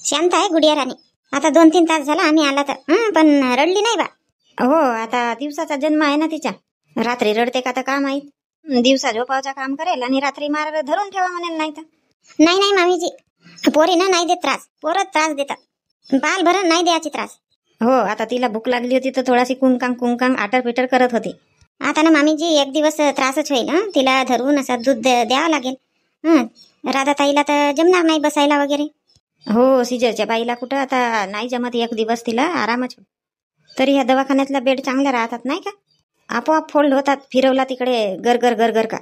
शांत आहे गुडिया राणी. आता 2-3 तास झाला आम्ही आला तर पण रडली नाही बा. हो, आता दिवसाचा जन्म आहे ना तिचा. रात्री रडते का तर का माहीत. दिवसा झोपावचा काम करेल आणि रात्री मार धरून ठेवा म्हणेल. नाही तर नाही नाही मामीजी, पोरीनं नाही देत त्रास, पोरं त्रास देतात. बाल भरण नाही द्यायची त्रास. हो, आता तिला भूक लागली होती तर थोडाशी कुंकांग आटर पिटर करत होती. आता ना मामीजी एक दिवस त्रासच होईल. तिला धरून असं दूध द्यावं लागेल. राधाताईला तर जमणार नाही बसायला वगैरे. हो, सिजरच्या बाईला कुठं आता नाही जमत. एक दिवस तिला आरामच. तरी ह्या दवाखान्यातल्या बेड चांगल्या राहतात नाही का. आपोआप फोल्ड होतात. फिरवला तिकडे गरगर गरगर का.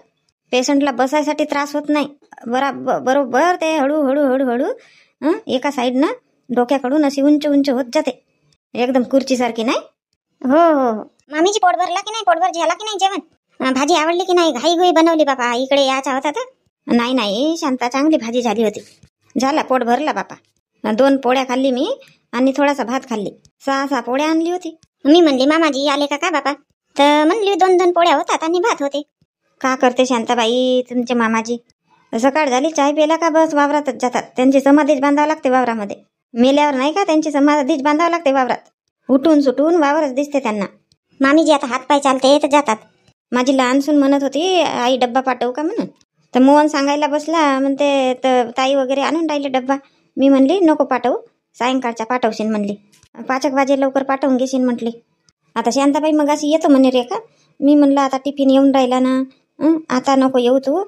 पेशंटला बसायसाठी त्रास होत नाही. बरोबर ते हळू एका साईडनं डोक्याकडून अशी उंच उंच होत जाते, एकदम खुर्चीसारखी. नाही हो हो हो मामीजी, पोट भरला की नाही, पोटभर झाला की नाही जेवण? भाजी आवडली की नाही? घाई घाई बनवली बाबा, इकडे यायचा होता तर. नाही शांता, चांगली भाजी झाली होती. झाला, पोट भरला बापा. 2 पोळ्या खाल्ली मी आणि थोडासा भात खाल्ली. 6 पोळ्या आणली होती. मी म्हणली मामाजी आले का बाबा, तर म्हणली 2 पोळ्या होतात आणि भात होते. का करते शांताबाई तुमचे मामाजी? सकाळ झाली चाय प्यायला का बस वावरातच जातात. त्यांची समाधीच बांधावं लागते वावरामध्ये. मेल्यावर नाही का त्यांची समाधीच बांधावं लागते वावरात. उठून सुटून वावरच दिसते त्यांना. मामीजी आता हातपाय चालते तर जातात. माझी लहान सून म्हणत होती आई डब्बा पाठवू का म्हणून. तर मोहन सांगायला बसला, म्हणते तर ताई वगैरे आणून राहिले डब्बा. मी म्हणली नको पाठवू, सायंकाळचा पाठवशील म्हणली. 5 वाजे लवकर पाठवून घेशील म्हटली. आता शांताबाई मग अशी येतो म्हणे रेखा. मी म्हणलं आता टिफिन येऊन राहिला ना, आता नको येऊ तू,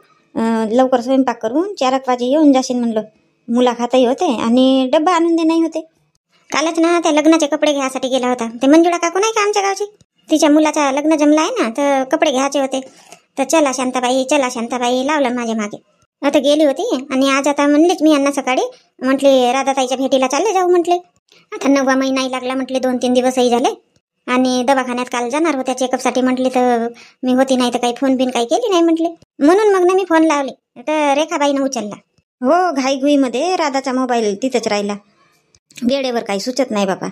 लवकर स्वयंपाक करून 4 वाजे येऊन जाशील म्हणलं. मुलाखतही होते आणि डब्बा आणून दे नाही होते. कालच ना त्या लग्नाचे कपडे घ्यायसाठी गेला होता. ते मंजुळा काकू नाही का आमच्या गावची, तिच्या मुलाचा लग्न जमला आहे ना, तर कपडे घ्यायचे होते. तर चला शांताबाई लावलं माझ्या मागे. आता गेली होती आणि आज आता म्हणलीच मी यांना सकाळी, म्हटले राधाताईच्या भेटीला चालले जाऊ म्हटले. आता 9वा महिनाही लागला म्हटले, 2-3 दिवसही झाले. आणि दवाखान्यात काल जाणार होत्या चेकअपसाठी म्हटले, तर मी होती नाही तर काही फोन बिन काही केली नाही म्हटले. म्हणून मग ना मी फोन लावले तर रेखाबाईनं उचलला. हो, घाईघुईमध्ये राधाचा मोबाईल तिथंच राहिला. वेळेवर काही सुचत नाही बाबा.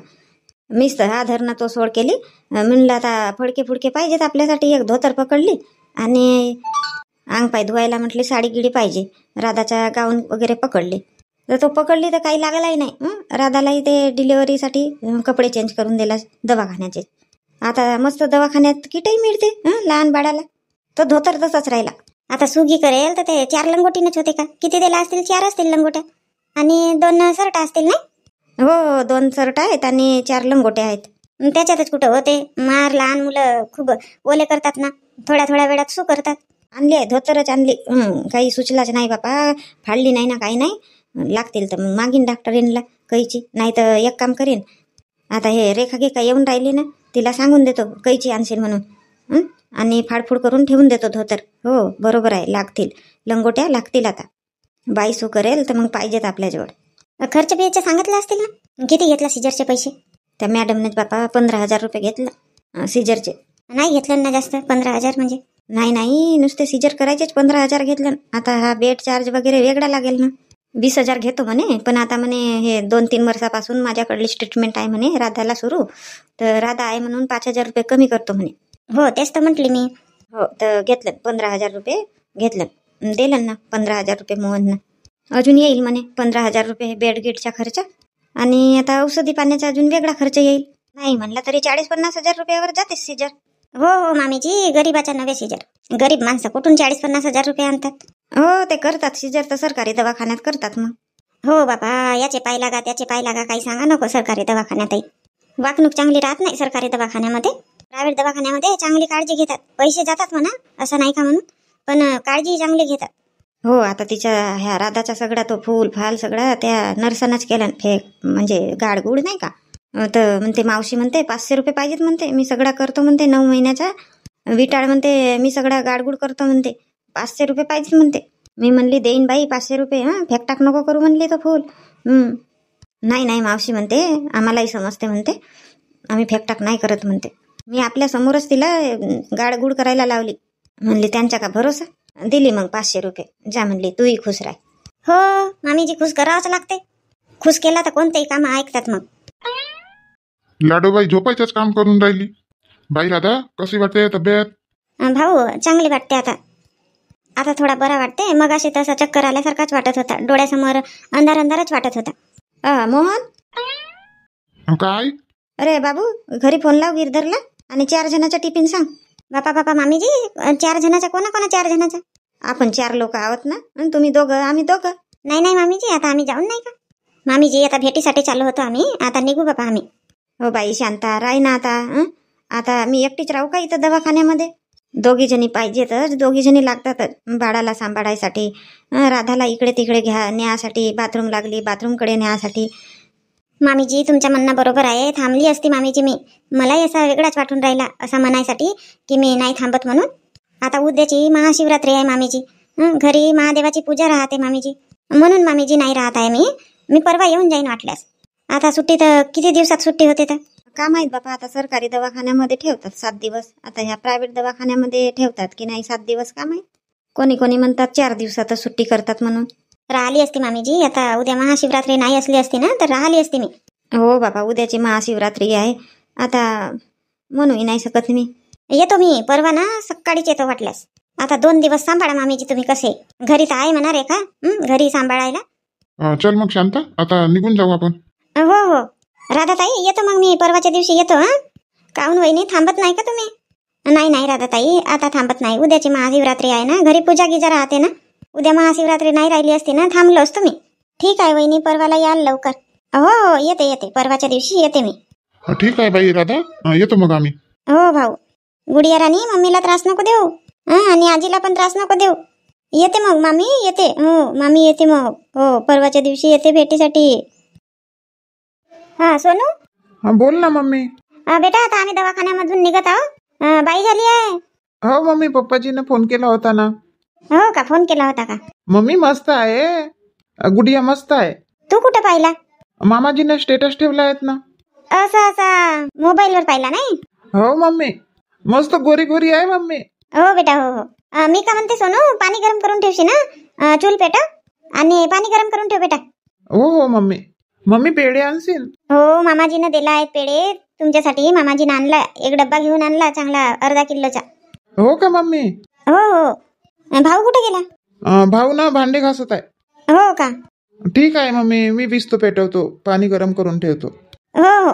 मीच तर हा धरणं तो सोड केली. म्हणलं आता फडके पाहिजेत आपल्यासाठी. एक धोतर पकडली आणि अंग पाय धुवायला म्हटली साडी गिडी पाहिजे. राधाचा गाऊन वगैरे पकडले. तर तो पकडली तर काही लागलाही नाही. राधालाही ते डिलिव्हरीसाठी कपडे चेंज करून दिला दवाखान्याचे. आता मस्त दवाखान्यात किटही मिळते लहान बाळाला. तो धोतर तसाच राहिला. आता सुगी करेल तर ते 4 लंगोटीनच होते का? किती दिला असतील? 4 असतील लंगोट्या आणि 2 शर्ट असतील नाही. हो, 2 शर्ट आहेत आणि 4 लंगोटे आहेत. त्याच्यातच कुठं होते. मार लहान मुलं खूप ओले करतात ना, थोड्या वेळात सू करतात. आणली धोतरच आणली. काही सुचलाच नाही बापा. फाडली नाही ना, काही नाही. लागतील तर मग मागीन डॉक्टरीनला कैची. नाही तर एक काम करीन, आता हे रेखा गे येऊन राहिली ना, तिला सांगून देतो कैची आणशील म्हणून. आणि फाडफूड करून ठेवून देतो धोतर. हो बरोबर आहे, लागतील लंगोट्या लागतील. आता बाई सू करेल तर मग पाहिजेत आपल्याजवळ. खर्च बियचे सांगितले असतील ना? किती घेतला सिजरचे पैसे? त्या मॅडमनेच बापा 15,000 रुपये घेतलं सिजरचे. नाही घेतलं ना जास्त? 15,000 म्हणजे? नाही, नुसते सिजर करायचेच 15,000 घेतलं. आता हा बेड चार्ज वगैरे वेगळा लागेल ना. 20,000 घेतो म्हणे. पण आता म्हणे हे 2-3 वर्षापासून माझ्याकडली ट्रीटमेंट आहे म्हणे राधाला सुरू, तर राधा आहे म्हणून 5,000 रुपये कमी करतो म्हणे. हो तेच तर म्हटली मी. हो, तर घेतलं 15,000 रुपये घेतलं. दिलं ना 15,000 रुपये मोहननं. अजून येईल म्हणे 15,000 रुपये बेड गिटचा खर्च. आणि आता औषधी पाण्याचा अजून वेगळा खर्च येईल. नाही म्हणलं तरी 40-50,000 रुपयावर जाते सिजर. हो हो मामीजी, गरीबाच्या नव्हे सिजर. गरीब माणसं कुठून 40-50,000 रुपये आणतात? हो, ते करतात सिजर तर सरकारी दवाखान्यात करतात मग. हो बाबा, याचे पाय लागा त्याचे पाय लागा काही सांगा नको. सरकारी दवाखान्यातही वागणूक चांगली राहत नाही. सरकारी दवाखान्यामध्ये, प्रायव्हेट दवाखान्यामध्ये चांगली काळजी घेतात. पैसे जातात म्हणा, असं नाही का म्हणून, पण काळजी चांगली घेतात. हो, आता तिच्या ह्या राधाचा सगळा तो फूल फाल सगळा त्या नर्सनच केला फेक, म्हणजे गाडगुड नाही का. तर म्हणते मावशी म्हणते 500 रुपये पाहिजेत म्हणते. मी सगळा करतो म्हणते 9 महिन्याचा विटाळ म्हणते. मी सगळा गाडगुड करतो म्हणते. 500 रुपये पाहिजे म्हणते. मी म्हणली देईन बाई 500 रुपये. फेकटाक नको करू म्हणली तो फूल. नाही मावशी म्हणते आम्हालाही समजते म्हणते, आम्ही फेकटाक नाही करत म्हणते. मी आपल्या समोरच तिला गाडगुड करायला लावली. म्हणली त्यांचा का भरोसा. दिली मग 500 रुपये. जा म्हणली तूही खुश राह. हो मामीजी, खुश करावंच लागते. खुश केला तर कोणतेही काम ऐकतात. मग लाडोबाई झोपायचंच काम करून राहिली. बाई राधा कशी वाटते तब्येत? भाऊ चांगली वाटते आता. आता थोडा बरा वाटते. मग अशी तसा चक्कर आल्यासारखाच वाटत होता. डोळ्यासमोर अंधारच वाटत होता. मोहन. काय अरे बाबू, घरी फोन लाव गिरधरला आणि 4 जणांचा टिफिन सांग. बापा मामीजी 4 जणाचा कोणा 4 जणाचा? आपण 4 लोक आहोत ना, आणि तुम्ही दोघं, आम्ही दोघं. नाही मामीजी, आता आम्ही जाऊन नाही का? मामीजी आता भेटीसाठी चाललो होतो आम्ही, आता निघू बापा आम्ही. हो बाई शांता, राही ना आता. आता मी एकटीच राहू का इथं दवाखान्यामध्ये? 2 जणी पाहिजेतच, 2 जणी लागतातच बाळाला सांभाळायसाठी. राधाला इकडे तिकडे न्यासाठी, बाथरूम लागली बाथरूमकडे न्यासाठी. मामीजी तुमच्या म्हणणं बरोबर आहे, थांबली असती मामीजी मी. मलाही असा वेगळाच वाटून राहिला असं म्हणायसाठी की मी नाही थांबत म्हणून. आता उद्याची महाशिवरात्री आहे मामीजी. घरी महादेवाची पूजा राहते मामीजी, म्हणून मामीजी नाही राहत आहे मी परवा येऊन जाईन वाटल्यास. आता सुट्टी तर किती दिवसात सुट्टी होते तर? का माहीत बापा, आता सरकारी दवाखान्यामध्ये ठेवतात 7 दिवस. आता ह्या प्रायव्हेट दवाखान्यामध्ये ठेवतात की नाही 7 दिवस का माहीत. कोणी म्हणतात 4 दिवसातच सुट्टी करतात म्हणून. राहिली असती मामीजी, आता उद्या महाशिवरात्री नाही असली असती ना तर राहिली असती मी. हो बाबा, उद्याची महाशिवरात्री आहे, आता म्हणूही नाही शकत मी. येतो मी परवा ना, सकाळीच येतो वाटल्यास. आता 2 दिवस सांभाळा मामीजी तुम्ही. कसे घरी तर आहे म्हणा रेखा, घरी सांभाळायला. चल मग शांता, आता निघून जाऊ आपण. हो राधाताई, येतो मग मी परवाच्या दिवशी येतो. काहून वहिनी थांबत नाही का तुम्ही? नाही राधाताई, आता थांबत नाही. उद्याची महाशिवरात्री आहे ना, घरी पूजा गिजा राहते ना. उद्या महाशिवरात्री नाही राहिली असती ना, थांबलो असतो मी. ठीक आहे वहिनी, परवाला याल लवकर. हो येते परवाच्या दिवशी येते मी. ठीक आहे बाई राधा, येतो मग आम्ही. हो भाऊ. गुडिया राणी, मम्मीला त्रास नको देऊ, आणि आजीला पण त्रास नको देऊ. येते मग मामी, येते. हो मामी येते मग. हो परवाच्या दिवशी येते भेटीसाठी. हा सोनू. बोल ना मम्मी. बेटा आता आम्ही दवाखान्यामधून निघत आहो. बाई झाली आहे. हो मम्मी, पप्पाजीने फोन केला होता ना. हो का, फोन केला होता का? मम्मी मस्त आहे, गुडिया मस्त आहे. तू कुठं पाहिला? मामाजीने स्टेटस ठेवला आहेत ना. असा मोबाईलवर पाहिला नाही? हो मम्मी, मस्त गोरी गोरी आहे मम्मी. हो बेटा हो. मी का म्हणते सोनू, पाणी गरम करून ठेवशी ना, चूल पेटव आणि पाणी गरम करून ठेव बेटा. हो मम्मी. मम्मी पेढे आणशील? हो मामाजीनं दिला आहेत पेढे तुमच्यासाठी. मामाजीनं आणला, एक डब्बा घेऊन आणला चांगला, अर्धा किलोचा. हो का मम्मी? हो. भाऊ कुठे गेला? भाऊ ना भांडे घासत आहे. हो का? ठीक आहे मम्मी, मी भिजतो पेटवतो, पाणी गरम करून ठेवतो. हो.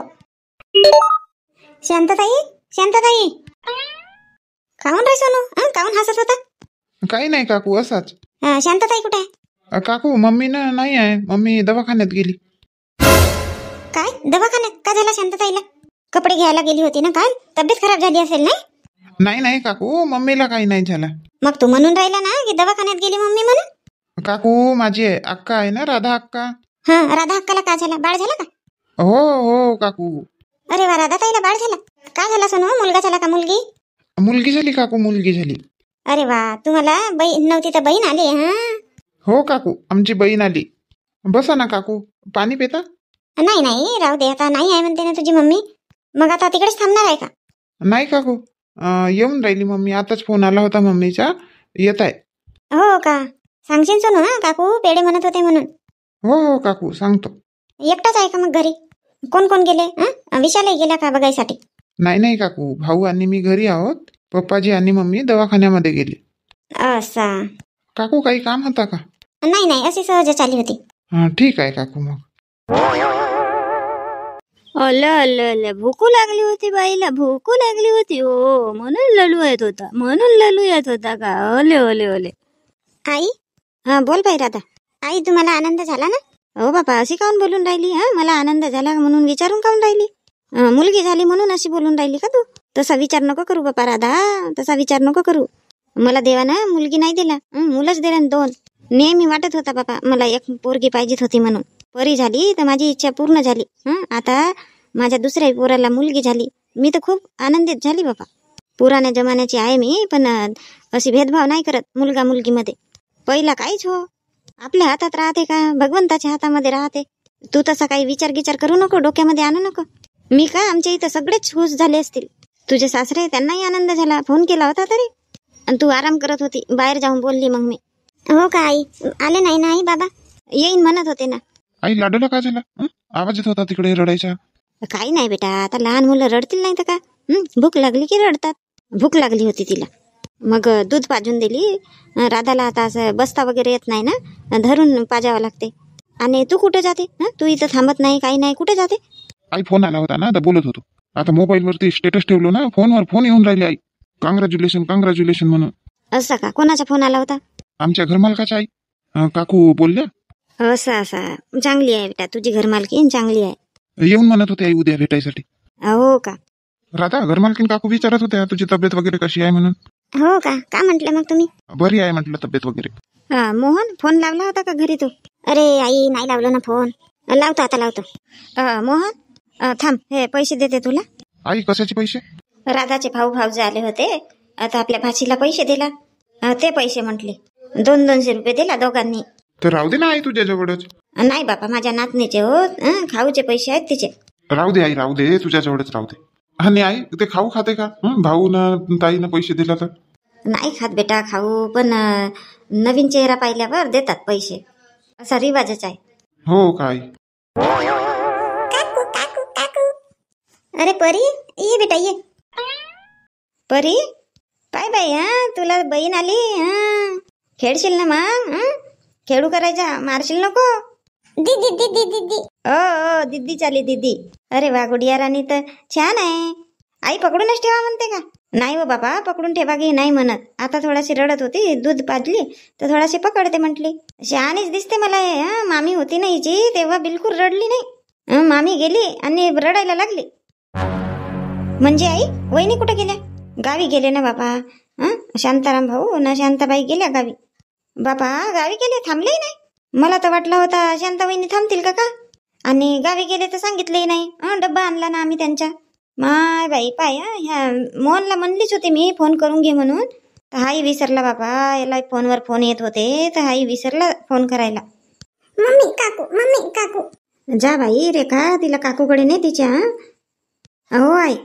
शांतताई काहून रे सोनू, काहून हसत होता? काही नाही काकू, असाच. शांतताई कुठे आहे? काकू मम्मी ना नाही आहे, मम्मी दवाखान्यात गेली. काय दवाखान्यात? का झाला शांतताईला? कपडे घ्यायला गेली होती ना काल, तब्येत खराब झाली असेल ना? नाही काकू, मम्मीला काही नाही झाला. मग तू म्हणून राहिला ना की दवाखान्यात गेली मम्मी म्हणून. काकू माझी अक्का आहे ना, राधा अक्का. राधा अक्काला का झाला? बाळ झाला का? हो काकू. अरे वा, राधाताईला बाळ झाला. काय झाला सोनू, मुलगा झाला का मुलगी? मुलगी झाली काकू, मुलगी झाली. अरे वा, तुम्हाला बहीण नव्हती तर बहीण आली. हो काकू, आमची बहीण आली. बसा ना काकू, पाणी पिता? नाही राहू दे, आता नाही आहे म्हणते ना तुझी मम्मी. मग आता तिकडेच थांबणार आहे का? नाही काकू, येऊन राहिली मम्मी. आताच फोन आला होता मम्मीचा, येत आहे. हो का? सांगशील सोनू ना, काकू पेढे म्हणत होते म्हणून. हो काकू, सांगतो. एकटाच आहे का मग घरी? कोण गेले? विशालही गेला का बघायसाठी? नाही काकू, भाऊ आणि मी घरी आहोत. पप्पाजी आणि मम्मी दवाखान्यामध्ये गेली. असा. काकू काही काम होता का? नाही, अशी सहज चालली होती. ठीक आहे काकू. मग अल भूकू लागली होती बाईला, भूकू लागली होती. हो म्हणून ललू येत होता का? ओले. आई. बोल बाई राधा. आई, तुम्हाला आनंद झाला ना? हो बापा, अशी काऊन बोलून राहिली? मला आनंद झाला म्हणून विचारून काऊन राहिली? मुलगी झाली म्हणून अशी बोलून राहिली का तू? तसा विचार नको करू बापा राधा, तसा विचार नको करू. मला देवाना मुलगी नाही दिला, मुलंच दिला 2. नेहमी वाटत होता बापा मला एक पोरगी पाहिजेत होती म्हणून. परी झाली तर माझी इच्छा पूर्ण झाली. आता माझ्या दुसऱ्या पोराला मुलगी झाली, मी तर खूप आनंदित झाली बापा. पुराण्या जमान्याची आहे मी, पण अशी भेदभाव नाही करत मुलगा मुलगीमध्ये. पहिला काहीच हो, आपल्या हातात राहते का? भगवंताच्या हातामध्ये राहते. तू तसा काही विचार करू नको, डोक्यामध्ये आणू नको. मी का, आमच्या इथं सगळेच खुश झाले असतील. तुझे सासरे, त्यांनाही आनंद झाला. फोन केला होता तरी, आणि तू आराम करत होती. बाहेर जाऊन बोलली मग मी. हो का आई? आले नाही बाबा? येईन म्हणत होते ना. आई लाडूला काय झालं? आवाज येत होता तिकडे रडायचा. काही नाही बेटा, आता लहान मुलं रडतील नाही तर का? भूक लागली की रडतात. भूक लागली होती तिला, मग दूध पाजून दिली. राधाला आता असं बसता वगैरे येत नाही ना, धरून पाजावं लागते. आणि तू कुठं जाते तू इथं थांबत नाही काही नाही कुठे जाते? आई फोन आला होता ना तर बोलत होतो. आता मोबाईलवरती स्टेटस ठेवलो ना, फोनवर फोन येऊन राहिले आई. कॉंग्रॅच्युलेशन म्हणून. असा का? कोणाचा फोन आला होता? आमच्या घरमालकाच्या आई. काकू बोलल्या. असा चांगली आहे बेटा, तुझी घरमालकीन चांगली आहे. येऊन म्हणत होते आई उद्या भेटायसाठी. हो का? राधा घरमालकीन काकू विचारत होत्या तुझी तब्येत वगैरे कशी आहे म्हणून. हो का म्हटलं मग तुम्ही? बरी आहे म्हटलं तब्येत वगैरे. मोहन फोन लावला होता का घरी तू? अरे आई नाही लावलो ना फोन. लावतो आता लावतो. मोहन थांब, हे पैसे देते तुला. आई कशाचे पैसे? राधाचे भाऊजे आले होते, आता आपल्या भाचीला पैसे दिला. ते पैसे म्हटले 200 रुपये दिला दोघांनी. तर राहू दे ना आई तुझ्याजवळच. नाही बापा, माझ्या नातनीचे हो, खाऊचे पैसे आहेत तिचे. राहू दे आई, राहू दे, तुझ्याजवळच राहू दे. आणि आई ते खाऊ खाते का? भाऊ न ताईनं पैसे दिला तर? नाही खात बेटा खाऊ, पण नवीन चेहरा पाहिल्यावर देतात पैसे, असा रिवाजच आहे. हो का आई? अरे परी ये बेटा ये. परी पाय बाई, तुला बहीण आली. खेळशील ना मग? खेळू करायचा, मारशील नको. दीदी दीदी दीदी. ओ दीदी चाली दीदी. अरे वा, गुडिया राणी तर छान आहे. आई पकडूनच ठेवा म्हणते का? नाही हो बाबा, पकडून ठेवा की नाही म्हणत. आता थोडाशी रडत होती, दूध पाजली तर थोडाशी पकडते म्हटली. शहाणीच दिसते मला. मामी होती ना हिची तेव्हा बिलकुल रडली नाही. मामी गेली आणि रडायला लागली. म्हणजे आई वहिनी कुठे गेल्या? गावी गेले ना बाबा. शांताराम भाऊ ना शांताबाई गेल्या गावी. बापा गावी गेले, थांबलेही नाही. मला तर वाटलं होता शांता वहिनी थांबतील का आणि गावी गेले तर सांगितलंही नाही. डब्बा आणला ना आम्ही त्यांच्या. माय बाई पाय, ह्या मोहनला म्हणलीच होती मी फोन करून घे म्हणून, तर हाही विसरला बाबा. याला फोनवर फोन येत होते तर हाही विसरला फोन करायला. मम्मी काकू. जा बाई रेखा, तिला काकूकडे नाही तिच्या. हो आई.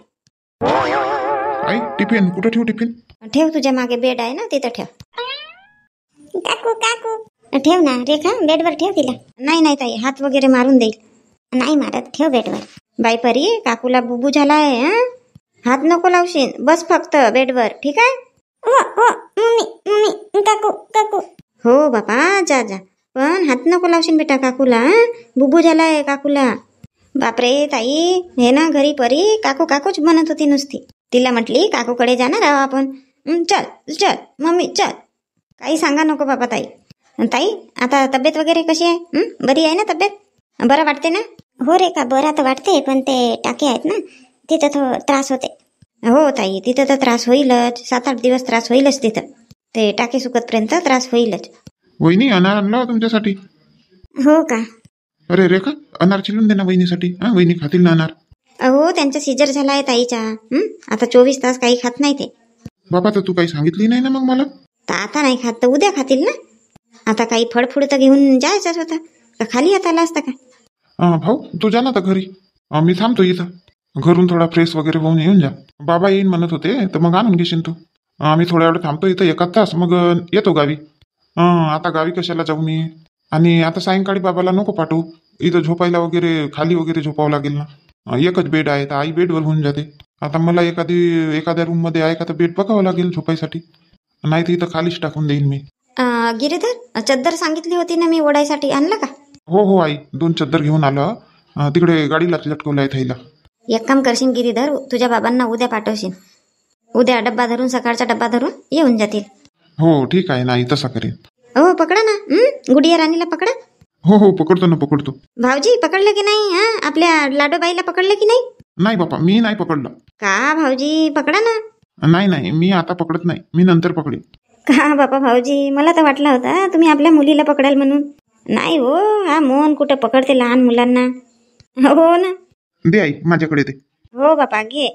आई टिफिन कुठे ठेवू? टिफिन ठेव, तुझ्या मागे बेड आहे ना तिथं ठेव. काकू ठेव ना रेखा, बेडवर ठेव तिला. नाही ताई, हात वगैरे मारून देईल. नाही मारत, ठेव बेडवर. बाई परी, काकूला बुबू झालाय. हात नको लावशील, बस फक्त बेडवर, ठीक आहे? हो मम्मी काकू. हो बापा, जा पण हात नको लावशील बेटा काकूला. बुबू झालाय काकूला. बापरे ताई, हे ना घरी परी काकूच म्हणत होती नुसती. तिला म्हटली काकूकडे जाणार आहो आपण. चल मम्मी चल. काही सांगा नको बाबा ताई. ताई आता तब्येत वगैरे कशी आहे? बरी आहे ना तब्येत? बरं वाटते ना? हो रेखा, बरं तर वाटते, पण ते टाके आहेत ना तिथं थोडं त्रास होते. हो ताई, तिथं तर त्रास होईलच. 7-8 दिवस त्रास होईलच तिथं. ते टाके सुकतपर्यंत त्रास होईलच. वहिनी अनार आणला तुमच्यासाठी. हो का? अरे रेखा, अनार चिरून दे ना वहिनीसाठी. वहिनी खातील ना अनार. अहो त्यांचा सीजर झालाय ताईचा. आता 24 तास काही खात नाही ते. बाबा तर तू काही सांगितली नाही ना मग मला. तर आता नाही खात तर उद्या खातील ना. आता काही फळफूड तर घेऊन जायचंच होता का? खाली आता आला असता का? भाऊ तू जा ना तर घरी. मी थांबतो इथं. घरून थोडा फ्रेश वगैरे होऊन येऊन जा. बाबा येईन म्हणत होते तर मग आणून घेशील तू. आम्ही थोड्या वेळ थांबतो इथं 1 तास, मग येतो गावी. आता गावी कशाला जाऊ मी? आणि आता सायंकाळी बाबाला नको पाठवू. इथं झोपायला वगैरे खाली वगैरे झोपावं लागेल ना. एकच बेड आहे तर आई बेडवर होऊन जाते. आता मला एखाद्या रूम मध्ये आहे का तर बेड बघावं लागेल झोपायसाठी. नाही तर इथं खालीच टाकून देईन मी. गिरीधर, चद्दर सांगितली होती ना मी ओढायसाठी, आणला का? हो आई, 2 चद्दर घेऊन आलो. तिकडे गाडीला लटकवलं आहे थैला. एक काम करशील गिरीधर, तुझ्या बाबांना उद्या पाठवशील. उद्या डब्बा धरून, सकाळचा डब्बा धरून येऊन जातील. हो ठीक आहे, नाही तसा करेन. हो पकडा ना. गुडिया राणीला पकडा. हो पकडतो. भाऊजी पकडले की नाही? आपल्या लाडोबाईला पकडले की नाही? नाही बापा, मी नाही पकडलं. का भाऊजी पकडा ना. नाही, मी आता पकडत नाही, मी नंतर पकडेन. का बापा भाऊजी, मला तर वाटलं होतं तुम्ही आपल्या मुलीला पकडाल म्हणून. नाही हो, हा मोहन कुठं पकडते लहान मुलांना. हो ना. दे आई, माझ्याकडे दे. हो बापा घे.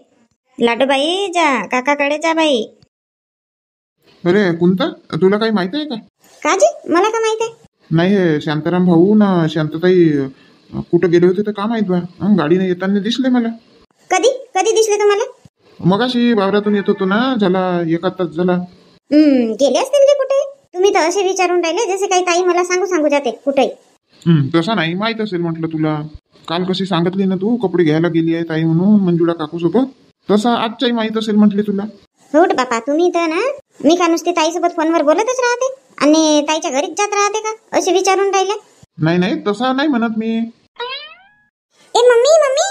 लाडूबाई जा, काकाकडे जा बाई. अरे कुंता, तुला काही माहिती आहे का? काजी मला का माहित आहे? नाही, हे शांताराम भाऊ ना शांतताई कुठं गेले होते तर का माहित बा. गाडीने येताना दिसले मला. कधी दिसले तुम्हाला? मगाशी वावरातून येत होतो ना, झाला 1 तास झाला. गेले असतील ते कुठे? तुम्ही तर असे विचारून राहिले जसे काही ताई मला सांगू जाते कुठे. तसा नाही, माहित असेल म्हटलं तुला. काल कशी सांगितली ना तू कपडे घ्यायला गेली आहे ताई म्हणून मंजुळा काकू सोबत, तसा आजच्याही माहित असेल म्हटले तुला. हो बापा, तुम्ही तर ना, मी का नुसती ताईसोबत फोनवर बोलतच राहते आणि ताईच्या घरीच जात राहते का असे विचारून राहिले. नाही नाही तसं नाही म्हणत मी. ए मम्मी मम्मी,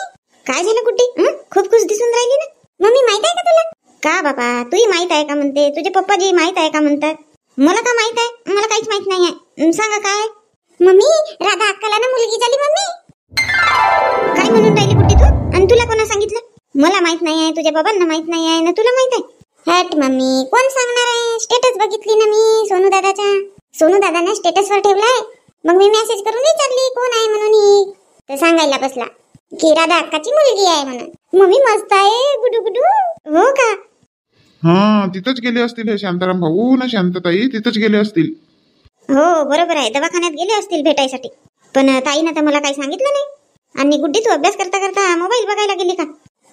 काय झालं गुड्डी? खूप खुश दिसून राहिली ना. मम्मी माहित आहे का तुला? का बाबा, तुही माहित आहे का म्हणते? तुझे पप्पाजी माहित आहे का म्हणतात? मला का माहित आहे? मला काहीच माहित नाही आहे. सांगा काय? मम्मी, राधा अक्काला ना मुलगी झाली मम्मी. काय म्हणून राहिली गुड्डी तू? आणि तुला कोणा सांगितलं? मला माहित नाही आहे, तुझ्या बाबांना माहित नाही आहे ना तुला माहित आहे? हट मम्मी, कोण सांगणार आहे? स्टेटस बघितली ना मी सोनू दादाचा. सोनू दादाने स्टेटसवर ठेवलाय. मग मी मेसेज करून विचारली कोण आहे म्हणून. ही तर सांगायला बसला की राधा अक्काची मुलगी आहे म्हणून. मम्मी मस्त आहे गुडू गुडू. हो का? हा, तिथंच गेले असतील हे शांताराम भाऊ ना शांतताई, तिथंच गेले असतील. हो बरोबर आहे, दवाखान्यात गेले असतील भेटायसाठी. पण ताईनं तर मला काही सांगितलं नाही. आणि गुड्डी, तू अभ्यास करता करता मोबाईल बघायला गेली का?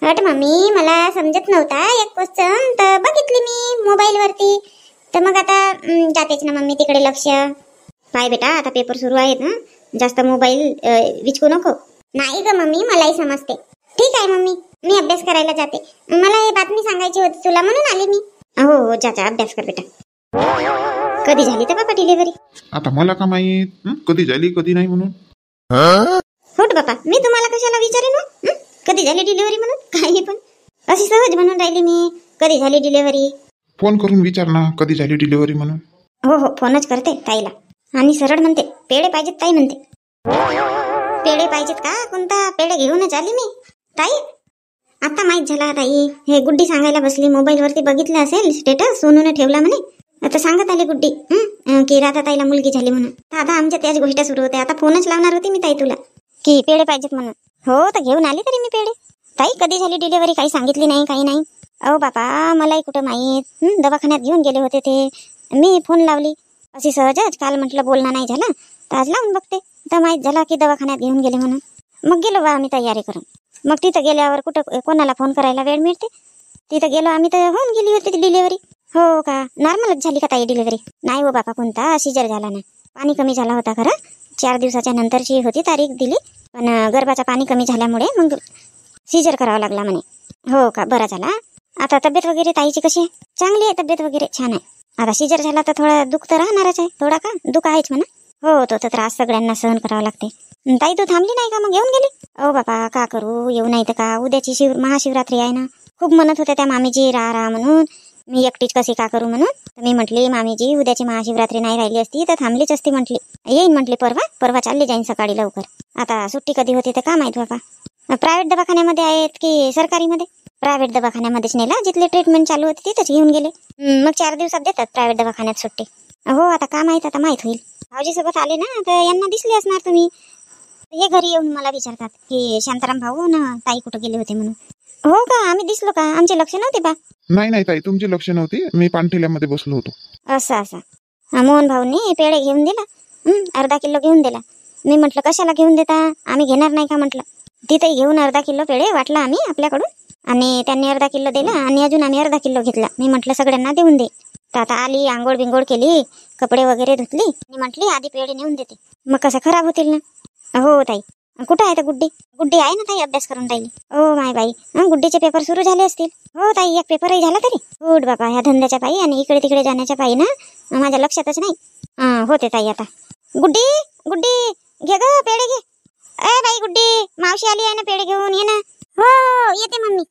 हट मम्मी, मला समजत नव्हता एक क्वेश्चन, तर बघितली मी मोबाईल वरती. तर मग आता जातेच ना मम्मी तिकडे लक्ष. पाय बेटा, आता पेपर सुरू आहेत ना, जास्त मोबाईल विचकू नको. नाही ग मम्मी, मलाही समजते. ठीक आहे मम्मी, मी अभ्यास करायला जाते. मला हे बातमी सांगायची होती तुला म्हणून आली मी. हो हो, जा अभ्यास कर बेटा. कधी झाली तर बाबा डिलिव्हरी? आता मला का माहित कधी झाली कधी नाही म्हणून. होट बापा, मी तुम्हाला कशाला विचारेन हो? कधी झाली डिलिव्हरी म्हणून? काही पण अशी सहज म्हणून राहिली मी, कधी झाली डिलिव्हरी. फोन करून विचार ना कधी झाली डिलिव्हरी म्हणून. हो हो, फोनच करते ताईला. आणि सरळ म्हणते पेढे पाहिजेत ताई म्हणते. पेढे पाहिजेत का? कोणता पेढे घेऊनच आली मी ताई. आता माहित झाला ताई, हे गुड्डी सांगायला बसली. मोबाईल वरती बघितलं असेल स्टेटस, सोनूने ठेवला म्हणे. आता सांगत आली गुड्डी की राधा ताईला मुलगी झाली म्हणून. आता आमच्या त्याच गोष्टी सुरू होत्या. आता फोनच लावणार होती मी ताई तुला की पेढे पाहिजेत म्हणून. हो, तर घेऊन आली तरी मी पेढे. ताई कधी झाली डिलिव्हरी काही सांगितली नाही, काही नाही. अहो बापा, मलाही कुठं माहीत. दवाखान्यात घेऊन गेले होते ते. मी फोन लावली अशी सहजच. काल म्हटलं बोलणं नाही झालं, तर आज लावून बघते. तर माहीत झाला की दवाखान्यात घेऊन गेले म्हणून. मग गेलो बा आम्ही तयारी करून. मग तिथं गेल्यावर कुठं कोणाला फोन करायला वेळ मिळते. तिथं गेलो आम्ही तर होऊन गेली होती ती डिलिव्हरी. हो का? नॉर्मलच झाली का ताई डिलिव्हरी? नाही हो बापा, कोणता सिजर झाला ना. पाणी कमी झाला होता खरं. 4 दिवसाच्या नंतरची होती तारीख दिली, पण गर्भाचा पाणी कमी झाल्यामुळे मग सिजर करावा लागला म्हणे. हो का? बरा झाला. आता तब्येत वगैरे ताईची कशी आहे? चांगली आहे तब्येत वगैरे, छान आहे. आता सिजर झाला तर थोडं दुःख तर राहणारच आहे. थोडा का दुःख आहेच म्हणा. हो, तो तर त्रास सगळ्यांना सहन करावा लागते. ताई तू थांबली नाही का? मग येऊन गेली? ओ बापा, का करू, येऊ नाही तर का. उद्याची महाशिवरात्री आहे ना. खूप म्हणत होत्या त्या मामीजी राहा म्हणून. मी एकटीच कशी का करू म्हणून. तर मी म्हटली मामीजी उद्याची महाशिवरात्री नाही राहिली असती तर थांबलीच असती म्हटली. येईन म्हटली परवा चालली जाईन सकाळी लवकर. आता सुट्टी कधी होती तर का माहित बाबा. प्रायव्हेट दवाखान्यामध्ये आहेत की सरकारीमध्ये? प्रायव्हेट दवाखान्यामध्येच नेला, जिथले ट्रीटमेंट चालू होती तिथेच घेऊन गेले. मग 4 दिवसात देतात प्रायव्हेट दवाखान्यात सुट्टी. हो, आता का माहित, आता माहित होईल. भाऊजी सोबत आले ना, तर यांना दिसले असणार तुम्ही. हे घरी येऊन मला विचारतात की शांताराम भाऊ ना ताई कुठं गेले होते म्हणून. हो का? आम्ही दिसलो का? आमचे लक्ष नव्हते बा. नाही ताई, तुमची लक्ष नव्हती. मी पानठेल्यामध्ये बसलो होतो. असं मोहन भाऊनी पेढे घेऊन दिला. अर्धा किलो घेऊन दिला. मी म्हटलं कशाला घेऊन देता, आम्ही घेणार नाही का म्हटलं. तिथे घेऊन अर्धा किलो पेढे वाटला आम्ही आपल्याकडून. आणि त्यांनी अर्धा किलो दिला आणि अजून आम्ही अर्धा किलो घेतला. मी म्हटलं सगळ्यांना देऊन दे. तर आता आली, आंघोळ बिंगोळ केली, कपडे वगैरे धुतली आणि म्हटली आधी पेढे नेऊन देते. मग कसं खराब होतील ना. हो ताई. कुठं आहे तर गुड्डी आहे ना ताई, अभ्यास करून राहिली. हो माय बाई, गुड्डीचे पेपर सुरू झाले असतील. हो ताई, एक पेपरही झाला तरी. उठ बाबा, ह्या धंद्याच्या पायी आणि इकडे तिकडे जाण्याच्या पायी ना माझ्या लक्षातच नाही. होते ताई आता. गुड्डी घे ग पेढे घे. ए बाई गुड्डी, मावशी आली आहे ना, पेढे घेऊन ये ना. हो येते मम्मी.